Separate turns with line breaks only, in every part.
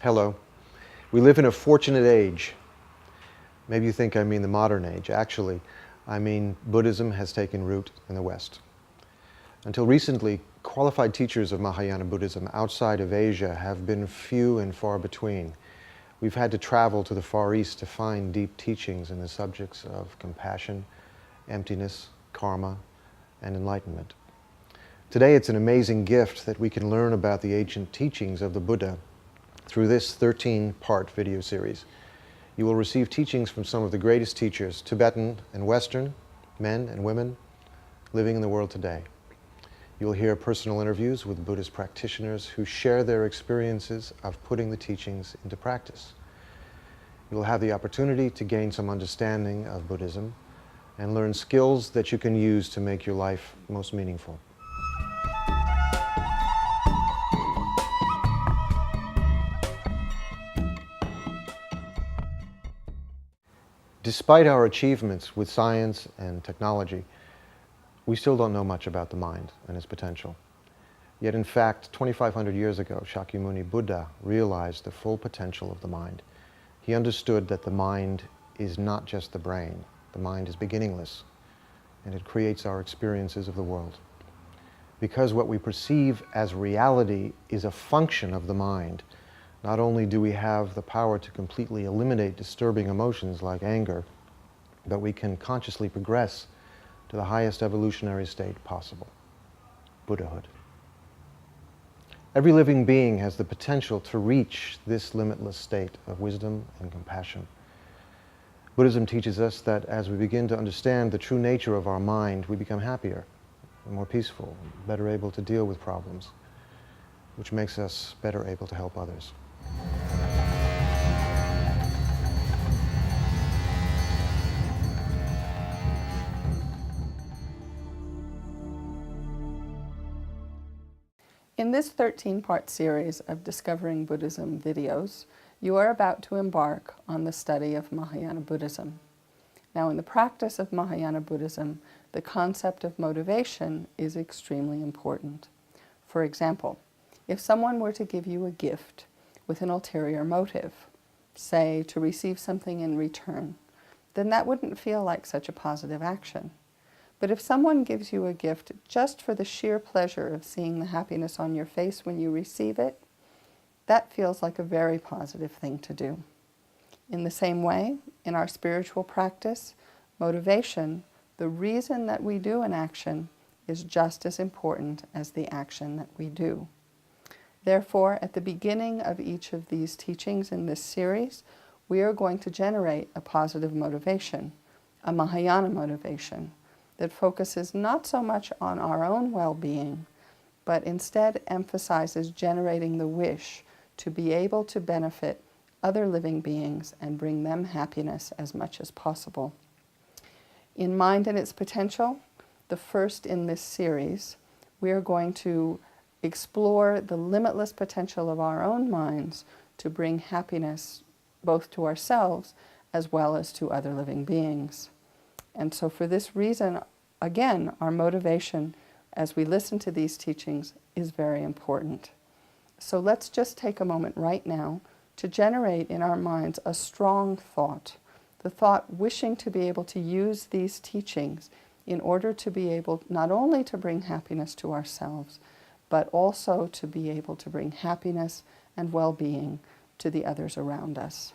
Hello. We live in a fortunate age. Maybe you think I mean the modern age. Actually, I mean Buddhism has taken root in the West. Until recently, qualified teachers of Mahayana Buddhism outside of Asia have been few and far between. We've had to travel to the Far East to find deep teachings in the subjects of compassion, emptiness, karma, and enlightenment. Today, it's an amazing gift that we can learn about the ancient teachings of the Buddha through this 13-part video series. You will receive teachings from some of the greatest teachers, Tibetan and Western, men and women, living in the world today. You will hear personal interviews with Buddhist practitioners who share their experiences of putting the teachings into practice. You will have the opportunity to gain some understanding of Buddhism and learn skills that you can use to make your life most meaningful. Despite our achievements with science and technology, we still don't know much about the mind and its potential. Yet in fact, 2,500 years ago, Shakyamuni Buddha realized the full potential of the mind. He understood that the mind is not just the brain. The mind is beginningless, and it creates our experiences of the world. Because what we perceive as reality is a function of the mind, not only do we have the power to completely eliminate disturbing emotions like anger, but we can consciously progress to the highest evolutionary state possible, Buddhahood. Every living being has the potential to reach this limitless state of wisdom and compassion. Buddhism teaches us that as we begin to understand the true nature of our mind, we become happier, more peaceful, better able to deal with problems, which makes us better able to help others.
In this 13-part series of Discovering Buddhism videos, you are about to embark on the study of Mahayana Buddhism. Now, in the practice of Mahayana Buddhism, the concept of motivation is extremely important. For example, if someone were to give you a gift with an ulterior motive, say to receive something in return, then that wouldn't feel like such a positive action. But if someone gives you a gift just for the sheer pleasure of seeing the happiness on your face when you receive it, that feels like a very positive thing to do. In the same way, in our spiritual practice, motivation, the reason that we do an action, is just as important as the action that we do. Therefore, at the beginning of each of these teachings in this series, we are going to generate a positive motivation, a Mahayana motivation, that focuses not so much on our own well-being, but instead emphasizes generating the wish to be able to benefit other living beings and bring them happiness as much as possible. In Mind and Its Potential, the first in this series, we are going to explore the limitless potential of our own minds to bring happiness both to ourselves as well as to other living beings. And so for this reason, again, our motivation as we listen to these teachings is very important. So let's just take a moment right now to generate in our minds a strong thought, the thought wishing to be able to use these teachings in order to be able not only to bring happiness to ourselves, but also to be able to bring happiness and well-being to the others around us.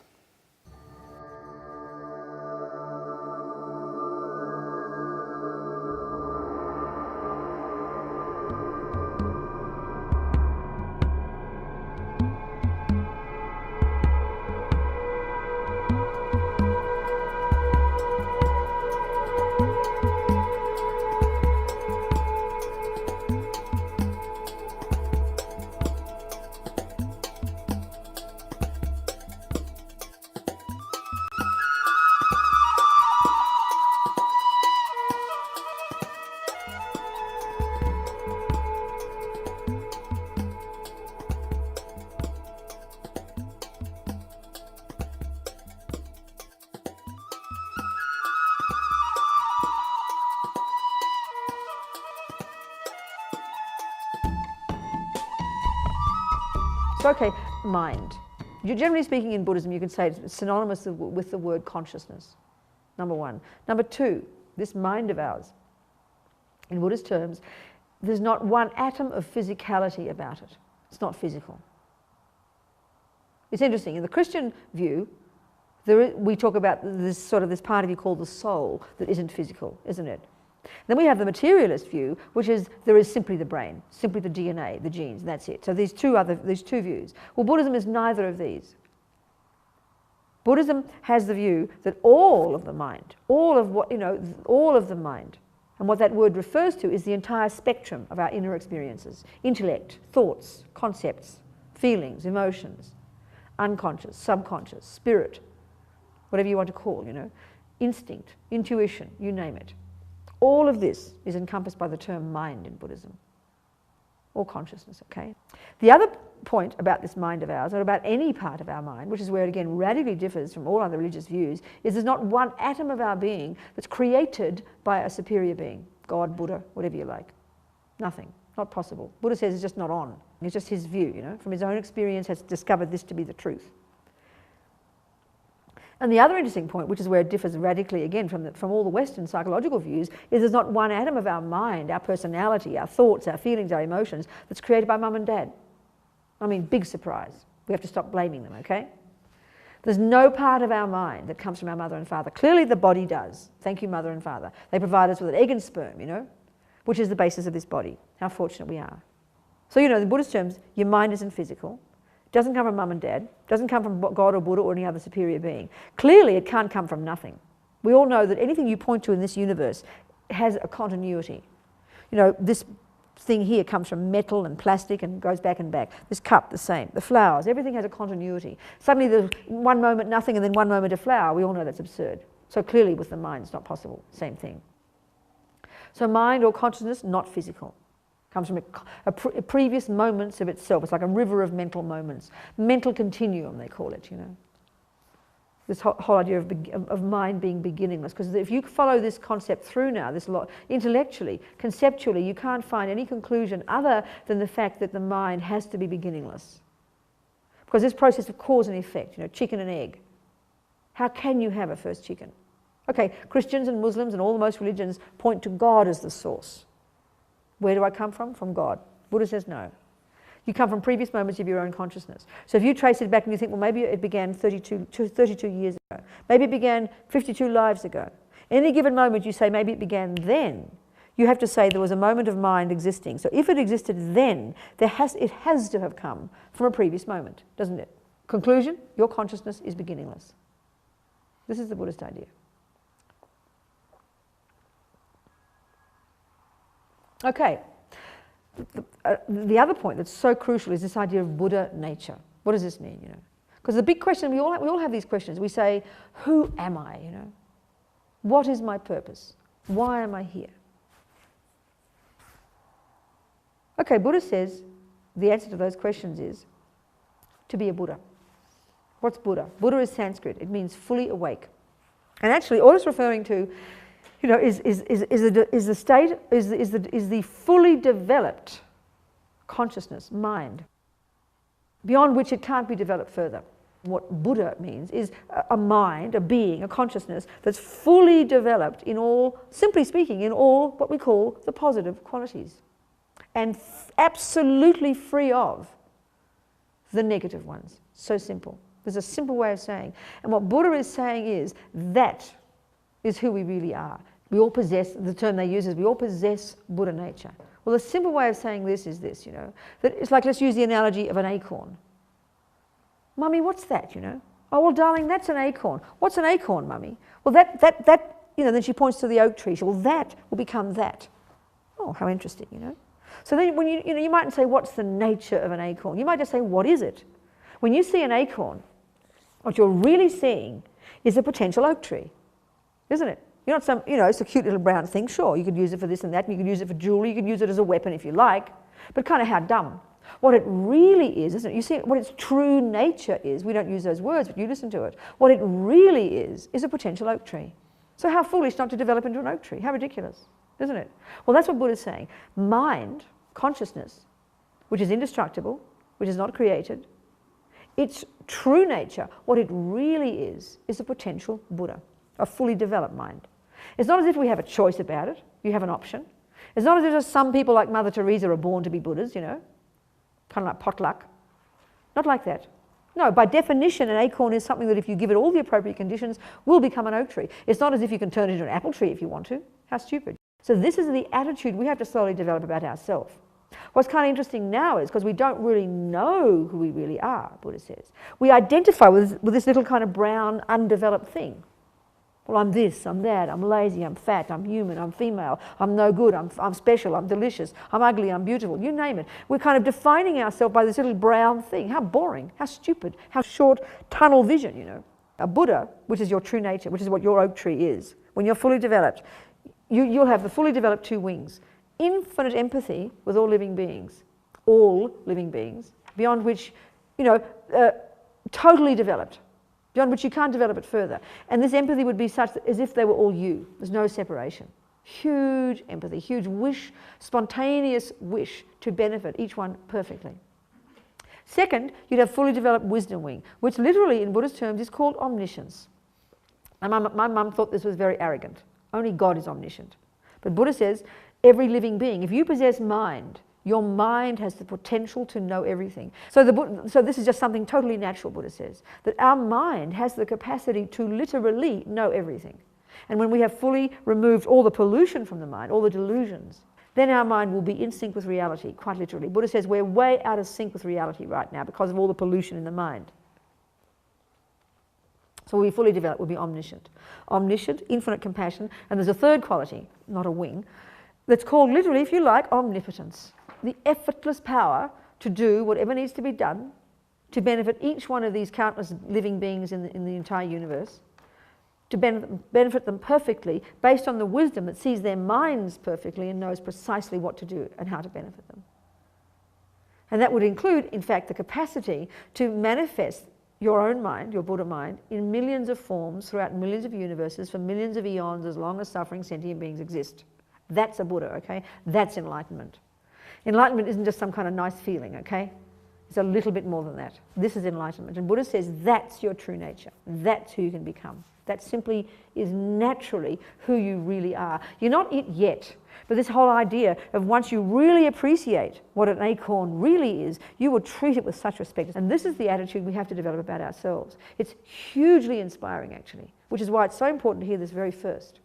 So, okay, mind. Generally speaking, in Buddhism, you can say it's synonymous with the word consciousness, number one. Number two, this mind of ours, in Buddhist terms, there's not one atom of physicality about it. It's not physical. It's interesting. In the Christian view, we talk about this part of you called the soul that isn't physical, isn't it? Then we have the materialist view, which is there is simply the brain, simply the DNA, the genes, and that's it. So these two views. Well, Buddhism is neither of these. Buddhism has the view that all of the mind, all of the mind, and what that word refers to is the entire spectrum of our inner experiences: intellect, thoughts, concepts, feelings, emotions, unconscious, subconscious, spirit, whatever you want to call, instinct, intuition, you name it. All of this is encompassed by the term mind in Buddhism, or consciousness, okay? The other point about this mind of ours, or about any part of our mind, which is where it again radically differs from all other religious views, is there's not one atom of our being that's created by a superior being, God, Buddha, whatever you like. Nothing, not possible. Buddha says it's just not on. It's just his view, from his own experience has discovered this to be the truth. And the other interesting point, which is where it differs radically again from all the Western psychological views, is there's not one atom of our mind, our personality, our thoughts, our feelings, our emotions, that's created by mum and dad. I mean, big surprise. We have to stop blaming them, okay? There's no part of our mind that comes from our mother and father. Clearly the body does. Thank you, mother and father. They provide us with an egg and sperm, which is the basis of this body. How fortunate we are. So, in Buddhist terms, your mind isn't physical. Doesn't come from mum and dad, doesn't come from God or Buddha or any other superior being. Clearly it can't come from nothing. We all know that anything you point to in this universe has a continuity. This thing here comes from metal and plastic and goes back and back. This cup, the same. The flowers, everything has a continuity. Suddenly there's one moment nothing and then one moment a flower. We all know that's absurd. So clearly with the mind it's not possible. Same thing. So mind or consciousnness, not physical. Comes from a previous moments of itself. It's like a river of mental moments. Mental continuum, they call it, This whole idea of mind being beginningless. Because if you follow this concept through now, intellectually, conceptually, you can't find any conclusion other than the fact that the mind has to be beginningless. Because this process of cause and effect, chicken and egg. How can you have a first chicken? Okay, Christians and Muslims and all the most religions point to God as the source. Where do I come from? From God. Buddha says no. You come from previous moments of your own consciousness. So if you trace it back and you think, well, maybe it began 32 years ago. Maybe it began 52 lives ago. Any given moment you say maybe it began then. You have to say there was a moment of mind existing. So if it existed then, it has to have come from a previous moment, doesn't it? Conclusion, your consciousness is beginningless. This is the Buddhist idea. Okay, the other point that's so crucial is this idea of Buddha nature. What does this mean, Because the big question, we all have these questions. We say, who am I, What is my purpose? Why am I here? Okay, Buddha says the answer to those questions is to be a Buddha. What's Buddha? Buddha is Sanskrit. It means fully awake. And actually, all it's referring to is the fully developed consciousness, mind, beyond which it can't be developed further. What Buddha means is a mind, a being, a consciousness that's fully developed in all, simply speaking, in all what we call the positive qualities, and absolutely free of the negative ones. So simple. There's a simple way of saying. And what Buddha is saying is that is who we really are. We all possess, the term they use is we all possess Buddha nature. Well, the simple way of saying this is this, that it's like, let's use the analogy of an acorn. Mummy, what's that, Oh, well, darling, that's an acorn. What's an acorn, Mummy? Well, then she points to the oak tree. Well, that will become that. Oh, how interesting, So then when you mightn't say, what's the nature of an acorn? You might just say, what is it? When you see an acorn, what you're really seeing is a potential oak tree, isn't it? You're not some, it's a cute little brown thing. Sure, you could use it for this and that, and you could use it for jewelry, you could use it as a weapon if you like, but kind of how dumb. What it really is, isn't it? You see, what its true nature is, we don't use those words, but you listen to it. What it really is a potential oak tree. So how foolish not to develop into an oak tree. How ridiculous, isn't it? Well, that's what Buddha's saying. Mind, consciousness, which is indestructible, which is not created, its true nature, what it really is a potential Buddha, a fully developed mind. It's not as if we have a choice about it. You have an option. It's not as if some people like Mother Teresa are born to be Buddhas, you know, kind of like potluck. Not like that. No, by definition, an acorn is something that if you give it all the appropriate conditions, will become an oak tree. It's not as if you can turn it into an apple tree if you want to. How stupid. So this is the attitude we have to slowly develop about ourselves. What's kind of interesting now is because we don't really know who we really are, Buddha says. We identify with this little kind of brown, undeveloped thing. Well, I'm this, I'm that, I'm lazy, I'm fat, I'm human, I'm female, I'm no good, I'm special, I'm delicious, I'm ugly, I'm beautiful, you name it. We're kind of defining ourselves by this little brown thing. How boring, how stupid, how short tunnel vision, you know. A Buddha, which is your true nature, which is what your oak tree is, when you're fully developed, you'll have the fully developed two wings. Infinite empathy with all living beings, beyond which, you know, totally developed. Beyond which you can't develop it further. And this empathy would be such that as if they were all you. There's no separation. Huge empathy, huge wish, spontaneous wish to benefit each one perfectly. Second, you'd have fully developed wisdom wing, which literally in Buddhist terms is called omniscience. And my mum thought this was very arrogant. Only God is omniscient. But Buddha says every living being, if you possess mind, your mind has the potential to know everything. So this is just something totally natural, Buddha says, that our mind has the capacity to literally know everything. And when we have fully removed all the pollution from the mind, all the delusions, then our mind will be in sync with reality, quite literally. Buddha says we're way out of sync with reality right now because of all the pollution in the mind. So we'll be fully developed, we'll be omniscient. Omniscient, infinite compassion, and there's a third quality, not a wing, that's called literally, if you like, omnipotence. The effortless power to do whatever needs to be done to benefit each one of these countless living beings in the entire universe, to benefit them perfectly based on the wisdom that sees their minds perfectly and knows precisely what to do and how to benefit them. And that would include, in fact, the capacity to manifest your own mind, your Buddha mind, in millions of forms throughout millions of universes for millions of eons as long as suffering sentient beings exist. That's a Buddha, okay? That's enlightenment. Enlightenment isn't just some kind of nice feeling, okay? It's a little bit more than that. This is enlightenment. And Buddha says that's your true nature. That's who you can become. That simply is naturally who you really are. You're not it yet, but this whole idea of once you really appreciate what an acorn really is, you will treat it with such respect. And this is the attitude we have to develop about ourselves. It's hugely inspiring, actually, which is why it's so important to hear this very first.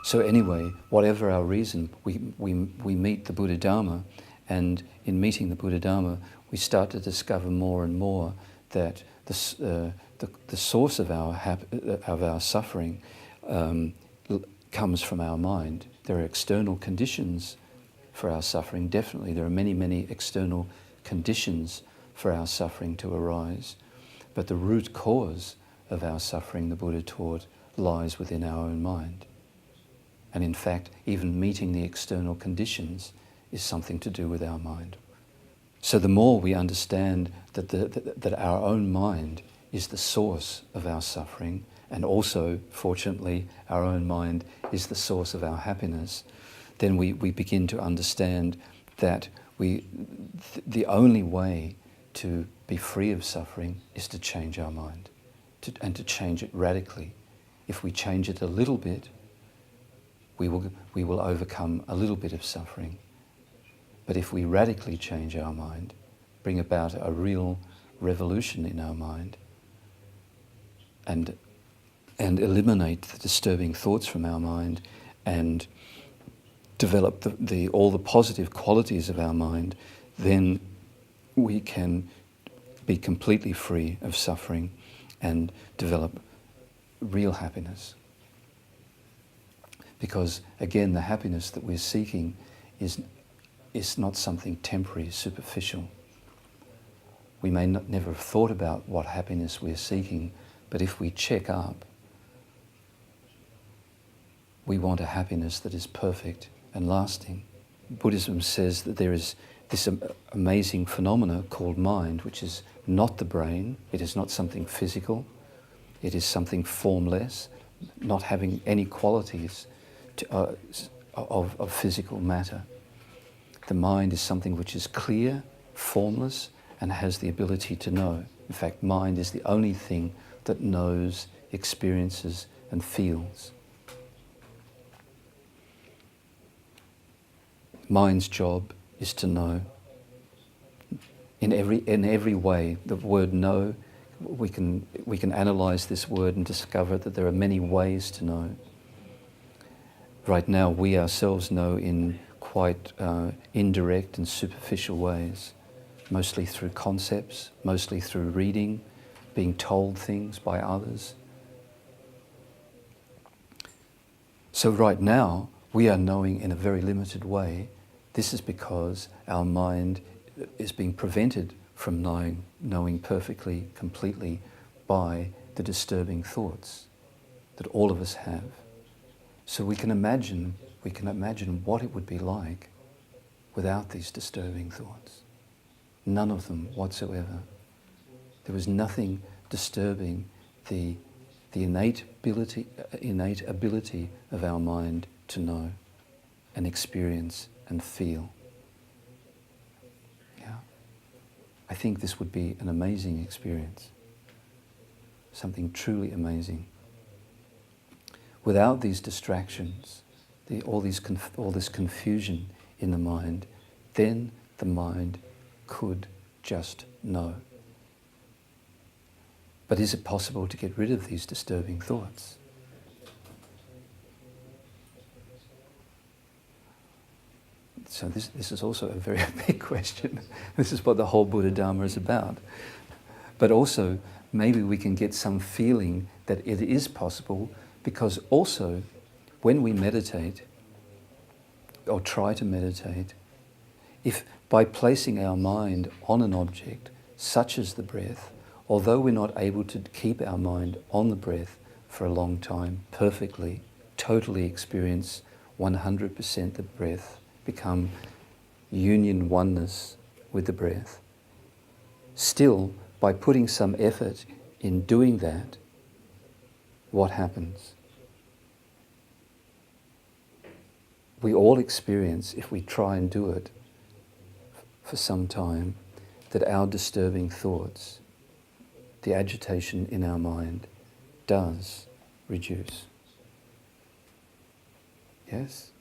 So anyway, whatever our reason, we meet the Buddha Dharma, and in meeting the Buddha Dharma, we start to discover more and more that the source of our suffering comes from our mind. There are external conditions for our suffering, definitely. There are many, many external conditions for our suffering to arise. But the root cause of our suffering, the Buddha taught, lies within our own mind. And in fact, even meeting the external conditions is something to do with our mind. So the more we understand that our own mind is the source of our suffering, and also, fortunately, our own mind is the source of our happiness, then we begin to understand that the only way to be free of suffering is to change our mind, and to change it radically. If we change it a little bit, we will overcome a little bit of suffering. But if we radically change our mind, bring about a real revolution in our mind, and eliminate the disturbing thoughts from our mind and develop all the positive qualities of our mind, then we can be completely free of suffering and develop real happiness. Because again, the happiness that we're seeking is not something temporary, superficial. We may never have thought about what happiness we're seeking, but if we check up, we want a happiness that is perfect and lasting. Buddhism says that there is this amazing phenomena called mind, which is not the brain, it is not something physical, it is something formless, not having any qualities of physical matter. The mind is something which is clear, formless, and has the ability to know. In fact, mind is the only thing that knows, experiences, and feels. Mind's job is to know. In every way, the word know, we can analyze this word and discover that there are many ways to know. Right now, we ourselves know in quite indirect and superficial ways, mostly through concepts, mostly through reading, being told things by others. So right now, we are knowing in a very limited way. This is because our mind is being prevented from knowing perfectly, completely by the disturbing thoughts that all of us have. So we can imagine what it would be like without these disturbing thoughts. None of them whatsoever. There was nothing disturbing the innate ability of our mind to know and experience and feel. Yeah. I think this would be an amazing experience. Something truly amazing. Without these distractions, all this confusion in the mind, then the mind could just know. But is it possible to get rid of these disturbing thoughts? So this is also a very big question. This is what the whole Buddha Dharma is about. But also, maybe we can get some feeling that it is possible, because also, when we meditate, or try to meditate, if by placing our mind on an object, such as the breath, although we're not able to keep our mind on the breath for a long time, perfectly, totally experience 100% the breath, become union oneness with the breath, still, by putting some effort in doing that, what happens? We all experience, if we try and do it for some time, that our disturbing thoughts, the agitation in our mind, does reduce. Yes?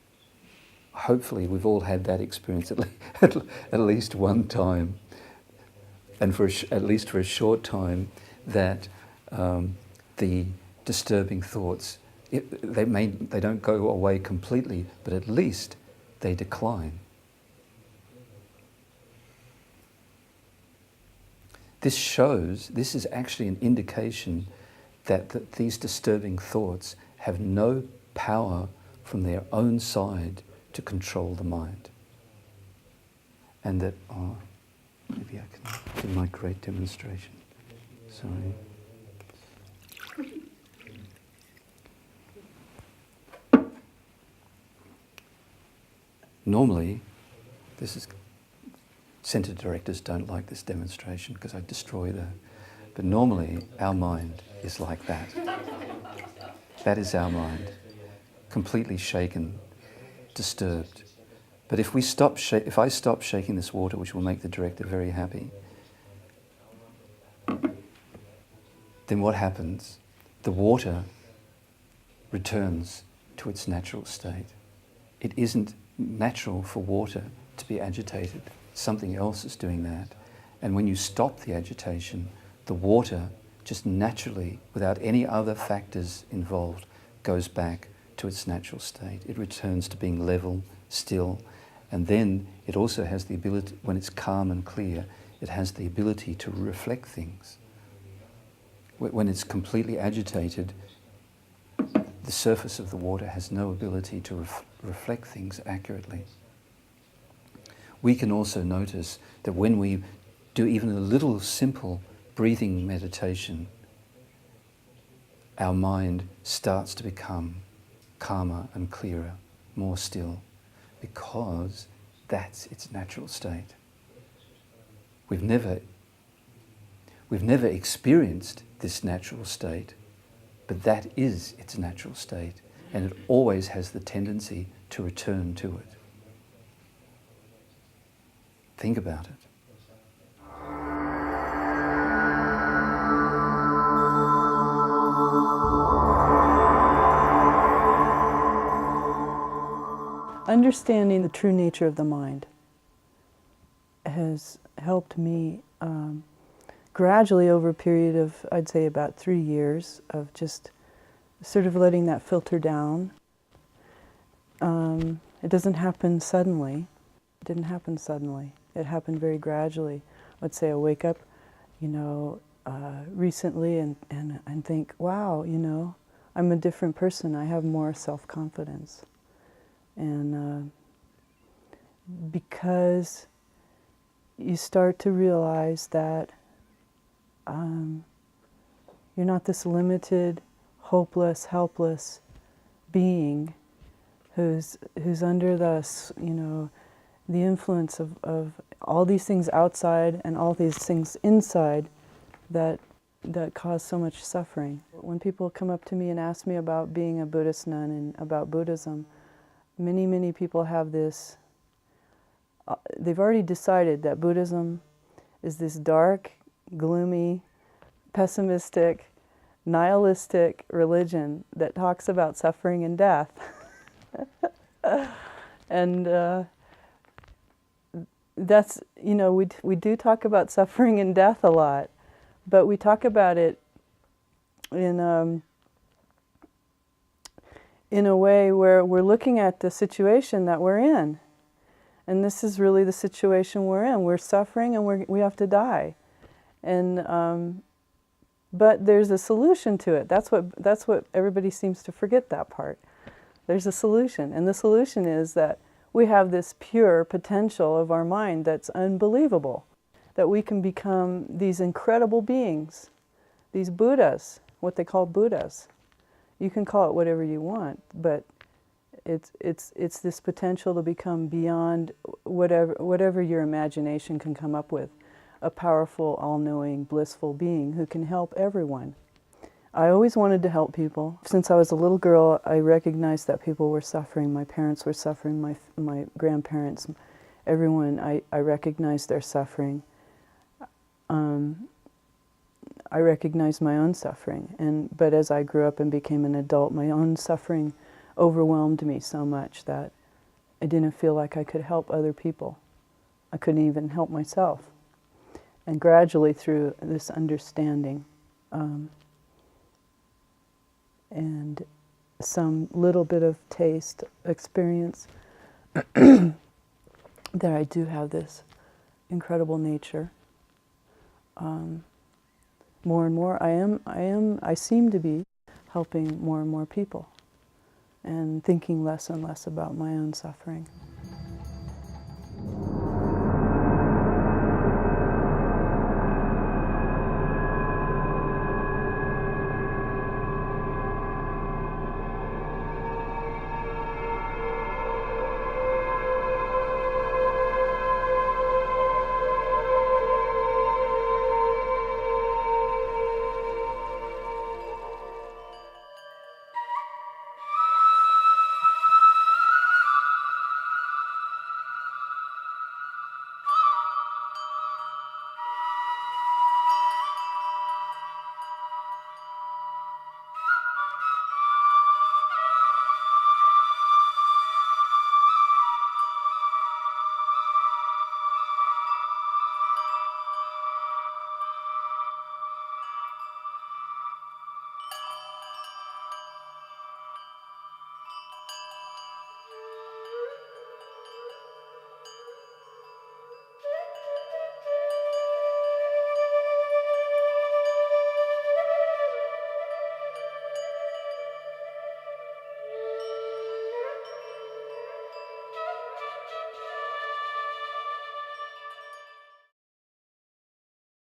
Hopefully we've all had that experience at least one time, and at least for a short time, that the disturbing thoughts, they don't go away completely, but at least they decline. This is actually an indication that these disturbing thoughts have no power from their own side to control the mind. And that, maybe I can do my great demonstration. Sorry. Normally, centre directors don't like this demonstration because I destroy but normally our mind is like that. That is our mind, completely shaken, disturbed. But if I stop shaking this water, which will make the director very happy, then what happens? The water returns to its natural state. It isn't natural for water to be agitated. Something else is doing that. And when you stop the agitation, the water just naturally, without any other factors involved, goes back to its natural state. It returns to being level, still, and then it also has the ability, when it's calm and clear, it has the ability to reflect things. When it's completely agitated, the surface of the water has no ability to reflect things accurately. We can also notice that when we do even a little simple breathing meditation, our mind starts to become calmer and clearer, more still, because that's its natural state. We've never experienced this natural state, but that is its natural state, and it always has the tendency to return to it. Think about it.
Understanding the true nature of the mind has helped me gradually over a period of, I'd say, about 3 years of just sort of letting that filter down. It doesn't happen suddenly. It didn't happen suddenly. It happened very gradually. Let's say I wake up, recently and think, wow, I'm a different person. I have more self-confidence. And because you start to realize that you're not this limited, hopeless, helpless being who's under the influence of all these things outside and all these things inside that cause so much suffering. When people come up to me and ask me about being a Buddhist nun and about Buddhism, many people have this, they've already decided that Buddhism is this dark, gloomy, pessimistic, nihilistic religion that talks about suffering and death. And that's, we do talk about suffering and death a lot, but we talk about it in a way where we're looking at the situation that we're in. And this is really the situation we're in. We're suffering and we have to die. And but there's a solution to it. That's what everybody seems to forget, that part. There's a solution, and the solution is that we have this pure potential of our mind that's unbelievable, that we can become these incredible beings, these Buddhas, what they call Buddhas. You can call it whatever you want, but it's this potential to become beyond whatever your imagination can come up with, a powerful, all-knowing, blissful being who can help everyone. I always wanted to help people. Since I was a little girl, I recognized that people were suffering. My parents were suffering, my grandparents, everyone. I recognized their suffering. I recognized my own suffering, but as I grew up and became an adult, my own suffering overwhelmed me so much that I didn't feel like I could help other people. I couldn't even help myself. And gradually, through this understanding and some little bit of taste, experience, that I do have this incredible nature. More and more, I seem to be helping more and more people and thinking less and less about my own suffering.